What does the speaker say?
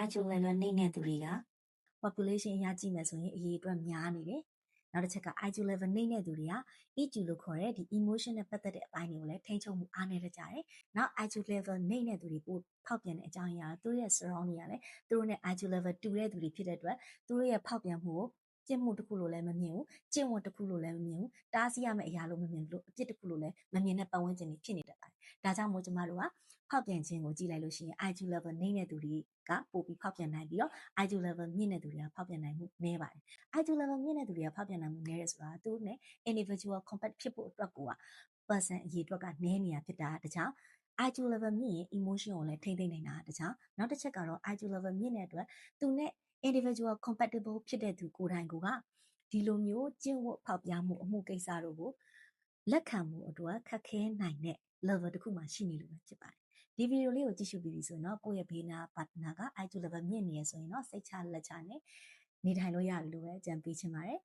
IQ level နှိမ့်တဲ့သူတွေက population အရကြည့်မယ်ဆိုရင်အရေးအတွက်များနေတယ်နောက်တစ်ချက်က IQ level နှိမ့်တဲ့သူတွေက EQ လို့ခေါ်တဲ့ဒီ emotion နဲ့ပတ်သက်တဲ့အပိုင်းတွေကိုလည်းထိန်းချုပ်မှုအားနည်းတတ်ကြတယ်နောက် IQ level နှိမ့်တဲ့သူတွေပိုဖောက်ပြန်တဲ့အကြောင်းအရာသူတို့ရဲ့ surrounding ကလည်းသူတို့နဲ့ IQ level တူတဲ့သူတွေဖြစ်တဲ့အတွက်သူတို့ရဲ့ဖောက်ပြန်မှုကိုကျင့်မှုတစ်ခုလို့လည်းမမြင်ဘူးကျင့်ဝတ်တစ်ခုလို့လည်းမမြင်ဘူးတားဆီးရမယ့်အရာလို့မမြင်ဘူးလို့အပြစ်တစ်ခုလို့လည်းမမြင်တဲ့ပတ်ဝန်းကျင်တွေဖြစ်နေတတ်ပါတယ်ဒါကြောင့်မို့ကျမတို့ကဖောက်ပြန်ခြင်းကိုကြည့်လိုက်လို့ရှိရင် IQ level နှိမ့်တဲ့သူတွေကပိုပြီးဖောက်ပြန်နိုင်ပြီးတော့ IQ level မြင့်တဲ့သူတွေကဖောက်ပြန်နိုင်မှုနည်းပါတယ် IQ level မြင့်တဲ့သူတွေကဖောက်ပြန်နိုင်မှုနည်းတယ်ဆိုတာသူနဲ့ individual compact ဖြစ်ဖို့အတွက်ကို person အရေးအတွက်ကနည်းနေတာဖြစ်တာတကြောင် IQ level မြင့်ရင် emotion ကိုလည်းထိန်းသိမ်းနိုင်တာတကြောင်နောက်တစ်ချက်ကတော့ IQ level မြင့်တဲ့အတွက်သူနဲ့ individual compatible ဖြစ်တဲ့သူကိုယ်တိုင်ကဒီလိုမျိုးကျင့်ဝတ်ဖောက်ပြန်မှုအမှုကိစ္စတို့ကိုလက်ခံမှုအတွက်ခက်ခဲနိုင်တဲ့ level တစ်ခုမှရှိနေလို့ပဲဖြစ်ပါတယ်ဒီဗီဒီယိုလေးကိုကြည့်ရှုပြီးပြီဆိုရင်တော့ကိုယ့်ရဲ့ဘေးနာ partner က IQ level မြင့်နေရဆိုရင်တော့စိတ်ချလက်ချနဲ့နေထိုင်လို့ရတယ်လို့ပဲအကြံပေးချင်ပါတယ်